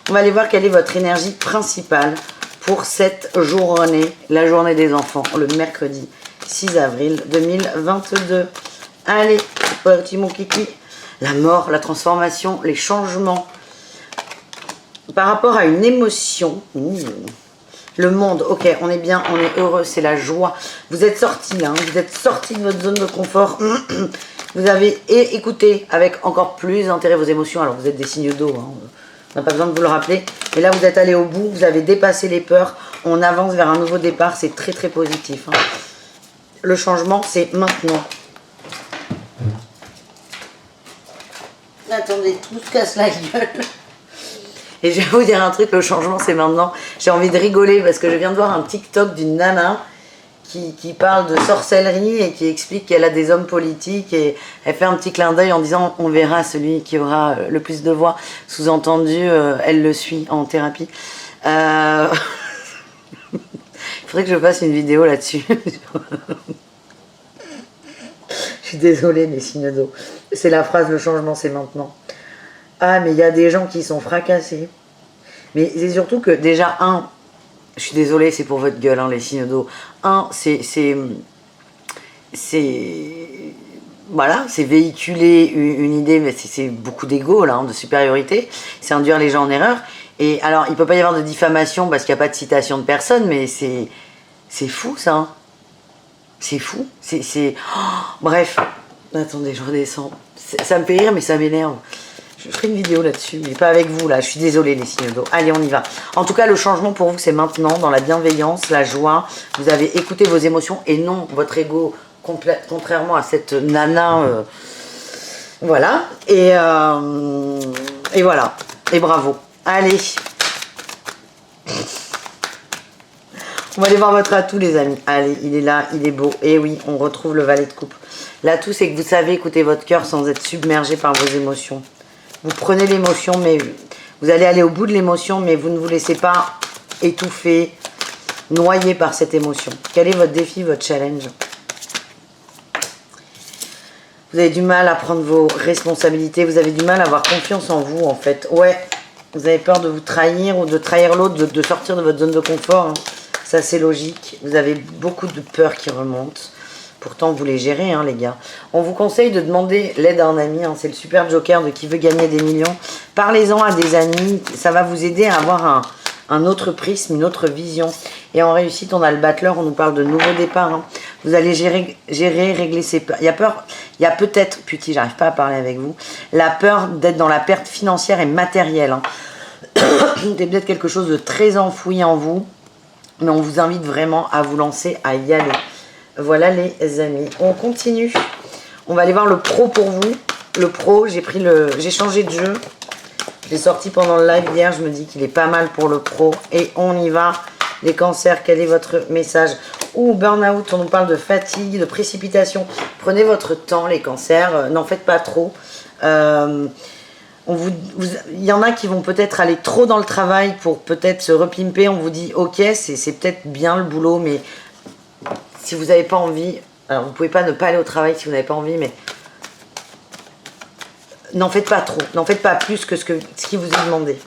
On va aller voir quelle est votre énergie principale pour cette journée, la journée des enfants, le mercredi 6 avril 2022. Allez, petit mon kiki. La mort, la transformation, les changements. Par rapport à une émotion. Le monde, ok, on est bien, on est heureux, c'est la joie. Vous êtes sortis, hein, vous êtes sortis de votre zone de confort. Vous avez écouté avec encore plus d'intérêt vos émotions. Alors vous êtes des signes d'eau, hein. On n'a pas besoin de vous le rappeler. Et là, vous êtes allé au bout, vous avez dépassé les peurs. On avance vers un nouveau départ, c'est très très positif. Hein. Le changement, c'est maintenant. Attendez, tout se casse la gueule. Et je vais vous dire un truc, le changement, c'est maintenant. J'ai envie de rigoler parce que je viens de voir un TikTok d'une nana qui parle de sorcellerie et qui explique qu'elle a des hommes politiques et elle fait un petit clin d'œil en disant on verra celui qui aura le plus de voix. Sous-entendu, elle le suit en thérapie. Il faudrait que je fasse une vidéo là-dessus. Je suis désolée, les signes d'eau. C'est la phrase, le changement, c'est maintenant. Ah, mais il y a des gens qui sont fracassés. Mais c'est surtout que déjà, je suis désolée, c'est pour votre gueule, hein, les signes d'eau. Voilà, c'est véhiculer une idée, mais c'est beaucoup d'ego, là, hein, de supériorité. C'est induire les gens en erreur. Et alors, il ne peut pas y avoir de diffamation parce qu'il n'y a pas de citation de personne, mais c'est fou, ça. Hein. C'est fou. Oh, bref. Attendez, je redescends. Ça me fait rire, mais ça m'énerve. Je ferai une vidéo là-dessus, mais pas avec vous, là. Je suis désolée, les signes d'eau. Allez, on y va. En tout cas, le changement pour vous, c'est maintenant, dans la bienveillance, la joie. Vous avez écouté vos émotions et non votre ego, contrairement à cette nana. Voilà. Et voilà. Et bravo. Allez. On va aller voir votre atout, les amis. Allez, il est là, il est beau. Et oui, on retrouve le valet de coupe. L'atout, c'est que vous savez écouter votre cœur sans être submergé par vos émotions. Vous prenez l'émotion, mais vous allez aller au bout de l'émotion, mais vous ne vous laissez pas étouffer, noyer par cette émotion. Quel est votre défi, votre challenge? Vous avez du mal à prendre vos responsabilités, vous avez du mal à avoir confiance en vous, en fait. Ouais, vous avez peur de vous trahir ou de trahir l'autre, de sortir de votre zone de confort. Hein. Ça, c'est logique. Vous avez beaucoup de peurs qui remontent. Pourtant, vous les gérez, hein, les gars. On vous conseille de demander l'aide à un ami. Hein. C'est le super joker de qui veut gagner des millions. Parlez-en à des amis. Ça va vous aider à avoir un autre prisme, une autre vision. Et en réussite, on a le battleur. On nous parle de nouveaux départs. Hein. Vous allez gérer, régler ses peurs. Il y a peur. Il y a peut-être, putain, j'arrive pas à parler avec vous, la peur d'être dans la perte financière et matérielle. Hein. C'est peut-être quelque chose de très enfoui en vous. Mais on vous invite vraiment à vous lancer, à y aller. Voilà les amis, on continue. On va aller voir le pro pour vous. Le pro, j'ai changé de jeu. Je l'ai sorti pendant le live hier, je me dis qu'il est pas mal pour le pro. Et on y va. Les cancers, quel est votre message? Ou burn-out, on nous parle de fatigue, de précipitation. Prenez votre temps, les cancers, n'en faites pas trop. Il y en a qui vont peut-être aller trop dans le travail pour peut-être se repimper. On vous dit, ok, c'est peut-être bien le boulot, mais si vous n'avez pas envie, alors vous pouvez pas ne pas aller au travail si vous n'avez pas envie, mais n'en faites pas trop, n'en faites pas plus que ce qui vous est demandé.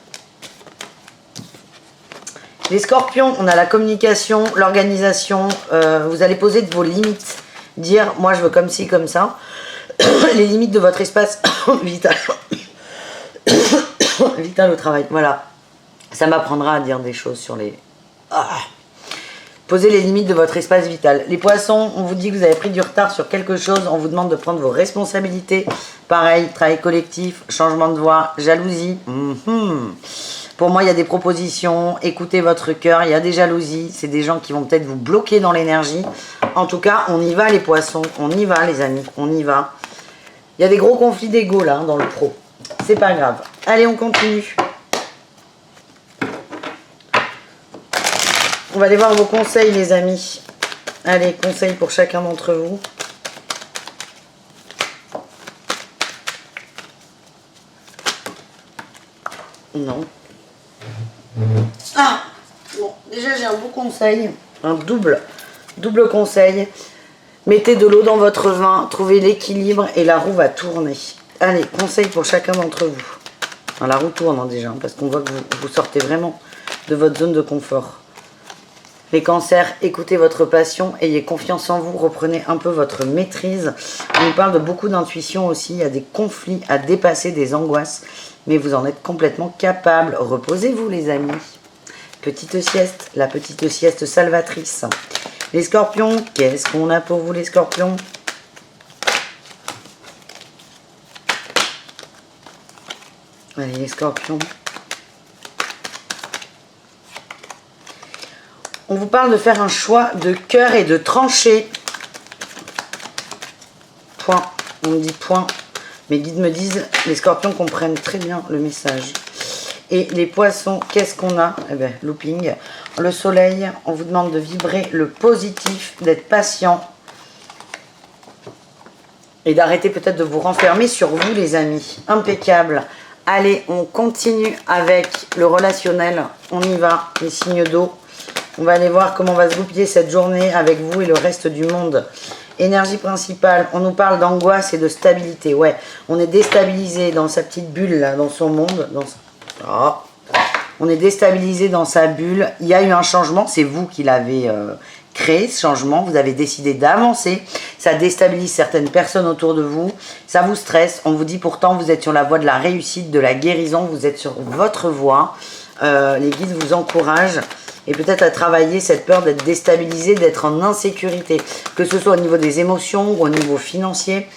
Les scorpions, on a la communication, l'organisation, vous allez poser vos limites, dire moi je veux comme ci, comme ça, les limites de votre espace vital, vital au travail, voilà. Ça m'apprendra à dire des choses sur les... Posez les limites de votre espace vital. Les poissons, on vous dit que vous avez pris du retard sur quelque chose. On vous demande de prendre vos responsabilités. Pareil, travail collectif, changement de voix, jalousie. Pour moi, il y a des propositions. Écoutez votre cœur. Il y a des jalousies. C'est des gens qui vont peut-être vous bloquer dans l'énergie. En tout cas, on y va les poissons. On y va les amis. On y va. Il y a des gros conflits d'ego là, hein, dans le pro. C'est pas grave. Allez, on continue. On va aller voir vos conseils, les amis. Allez, conseils pour chacun d'entre vous. Non. Ah bon, déjà, j'ai un beau conseil. Un double conseil. Mettez de l'eau dans votre vin, trouvez l'équilibre et la roue va tourner. Allez, conseil pour chacun d'entre vous. Enfin, la roue tourne hein, déjà, parce qu'on voit que vous sortez vraiment de votre zone de confort. Les cancers, écoutez votre passion, ayez confiance en vous, reprenez un peu votre maîtrise. On nous parle de beaucoup d'intuition aussi, il y a des conflits à dépasser, des angoisses, mais vous en êtes complètement capable. Reposez-vous les amis. Petite sieste, la petite sieste salvatrice. Les scorpions, qu'est-ce qu'on a pour vous les scorpions? Allez les scorpions, On vous parle de faire un choix de cœur et de trancher. Point. On me dit point. Mes guides me disent, les scorpions comprennent très bien le message. Et les poissons, qu'est-ce qu'on a? Eh bien, looping. Le soleil, on vous demande de vibrer le positif, d'être patient. Et d'arrêter peut-être de vous renfermer sur vous, les amis. Impeccable. Allez, on continue avec le relationnel. On y va, les signes d'eau. On va aller voir comment va se goupiller cette journée avec vous et le reste du monde. Énergie principale, on nous parle d'angoisse et de stabilité. Ouais, on est déstabilisé dans sa petite bulle, là, dans son monde. Oh. On est déstabilisé dans sa bulle. Il y a eu un changement, c'est vous qui l'avez créé, ce changement. Vous avez décidé d'avancer. Ça déstabilise certaines personnes autour de vous. Ça vous stresse. On vous dit pourtant, vous êtes sur la voie de la réussite, de la guérison. Vous êtes sur votre voie. Les guides vous encouragent. Et peut-être à travailler cette peur d'être déstabilisé, d'être en insécurité. Que ce soit au niveau des émotions ou au niveau financier.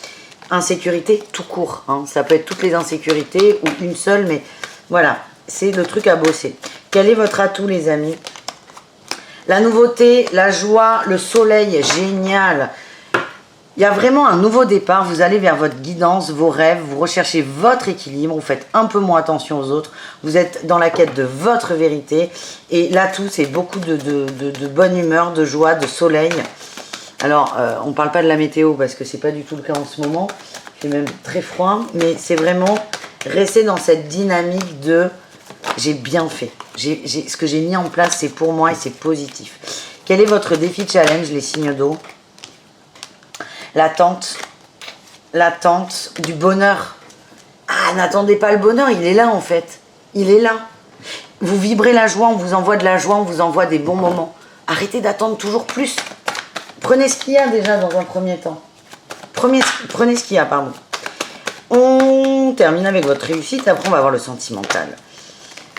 Insécurité tout court. Hein. Ça peut être toutes les insécurités ou une seule, mais voilà, c'est le truc à bosser. Quel est votre atout, les amis? La nouveauté, la joie, le soleil, génial. Il y a vraiment un nouveau départ, vous allez vers votre guidance, vos rêves, vous recherchez votre équilibre, vous faites un peu moins attention aux autres, vous êtes dans la quête de votre vérité. Et là, tout, c'est beaucoup de bonne humeur, de joie, de soleil. Alors, on ne parle pas de la météo parce que c'est pas du tout le cas en ce moment. Il fait même très froid, mais c'est vraiment rester dans cette dynamique de j'ai bien fait. Ce que j'ai mis en place, c'est pour moi et c'est positif. Quel est votre défi challenge, les signes d'eau? L'attente du bonheur. Ah, n'attendez pas le bonheur, il est là en fait. Il est là. Vous vibrez la joie, on vous envoie de la joie, on vous envoie des bons moments. Arrêtez d'attendre toujours plus. Prenez ce qu'il y a déjà dans un premier temps. Prenez ce qu'il y a, pardon. On termine avec votre réussite, après on va voir le sentimental.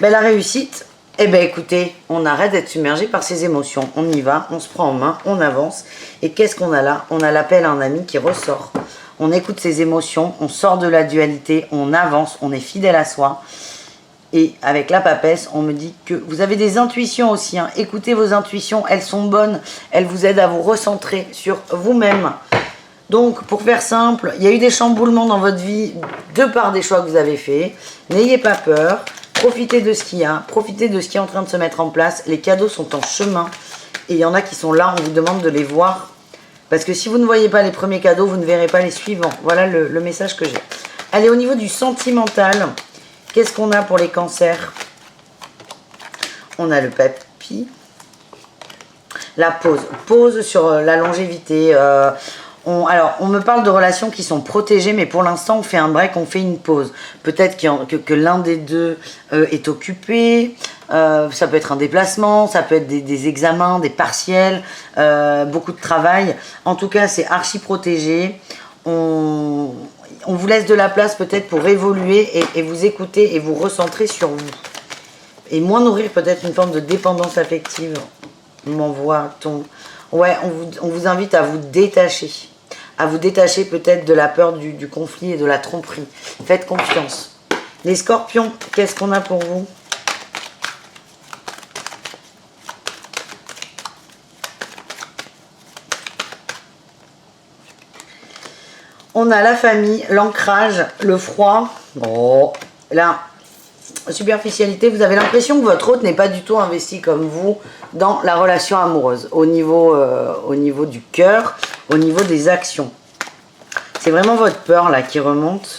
Ben, la réussite, eh bien écoutez, on arrête d'être submergé par ses émotions. On y va, on se prend en main, on avance. Et qu'est-ce qu'on a là? On a l'appel à un ami qui ressort. On écoute ses émotions, on sort de la dualité, on avance, on est fidèle à soi. Et avec la papesse, on me dit que vous avez des intuitions aussi. Hein. Écoutez vos intuitions, elles sont bonnes. Elles vous aident à vous recentrer sur vous-même. Donc, pour faire simple, il y a eu des chamboulements dans votre vie de par des choix que vous avez faits. N'ayez pas peur. Profitez de ce qu'il y a, profitez de ce qui est en train de se mettre en place. Les cadeaux sont en chemin et il y en a qui sont là, on vous demande de les voir. Parce que si vous ne voyez pas les premiers cadeaux, vous ne verrez pas les suivants. Voilà le message que j'ai. Allez, au niveau du sentimental, qu'est-ce qu'on a pour les cancers? On a le papy. La pause. Pause sur la longévité. Alors, on me parle de relations qui sont protégées, mais pour l'instant, on fait un break, on fait une pause. Peut-être que l'un des deux est occupé, ça peut être un déplacement, ça peut être des examens, des partiels, beaucoup de travail. En tout cas, c'est archi protégé. On vous laisse de la place peut-être pour évoluer et vous écouter et vous recentrer sur vous. Et moins nourrir peut-être une forme de dépendance affective. M'envoie-t-on. Ouais, on vous invite à vous détacher. À vous détacher peut-être de la peur du conflit et de la tromperie. Faites confiance. Les scorpions, qu'est-ce qu'on a pour vous? On a la famille, l'ancrage, le froid. Oh, là, superficialité, vous avez l'impression que votre hôte n'est pas du tout investi comme vous dans la relation amoureuse, au niveau du cœur, au niveau des actions. C'est vraiment votre peur là qui remonte.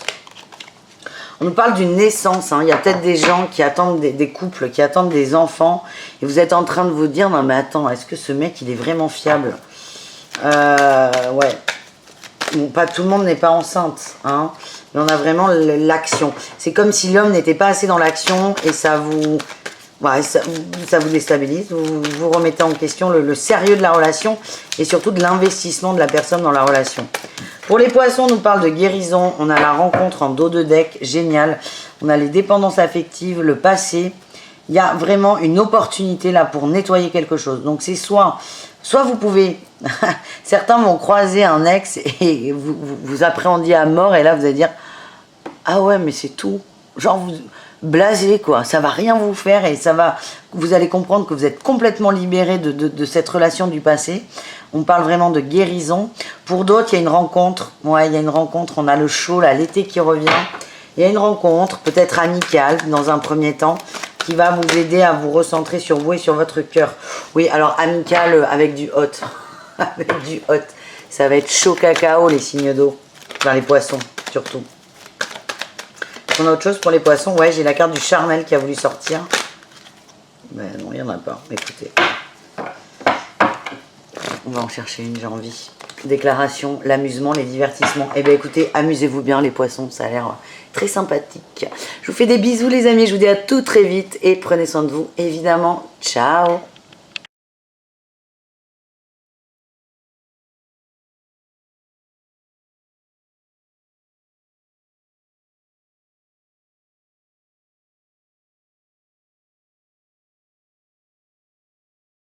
On nous parle d'une naissance, hein. Il y a peut-être des gens qui attendent des couples, qui attendent des enfants, et vous êtes en train de vous dire, non mais attends, est-ce que ce mec il est vraiment fiable? Ouais. Bon, pas tout le monde n'est pas enceinte, hein, mais on a vraiment l'action. C'est comme si l'homme n'était pas assez dans l'action et ça vous, ouais, ça vous déstabilise. Vous remettez en question le sérieux de la relation et surtout de l'investissement de la personne dans la relation. Pour les poissons, on nous parle de guérison. On a la rencontre en dos de deck, génial. On a les dépendances affectives, le passé. Il y a vraiment une opportunité là pour nettoyer quelque chose. Donc c'est soit vous pouvez, certains vont croiser un ex et vous appréhendiez à mort et là vous allez dire, ah ouais mais c'est tout, genre vous blasé quoi, ça va rien vous faire et vous allez comprendre que vous êtes complètement libéré de cette relation du passé. On parle vraiment de guérison. Pour d'autres, il y a une rencontre, ouais, il y a une rencontre, on a le chaud là, l'été qui revient. Il y a une rencontre, peut-être amicale dans un premier temps, qui va vous aider à vous recentrer sur vous et sur votre cœur. Oui, alors amicale avec du hot, avec du hot. Ça va être chaud cacao les signes d'eau, enfin les poissons surtout. On a autre chose pour les poissons. Ouais, j'ai la carte du charnel qui a voulu sortir. Ben non, il n'y en a pas. Écoutez. On va en chercher une, j'ai envie. Déclaration, l'amusement, les divertissements. Eh bien écoutez, amusez-vous bien les poissons, ça a l'air très sympathique. Je vous fais des bisous les amis, je vous dis à tout très vite et prenez soin de vous, évidemment. Ciao.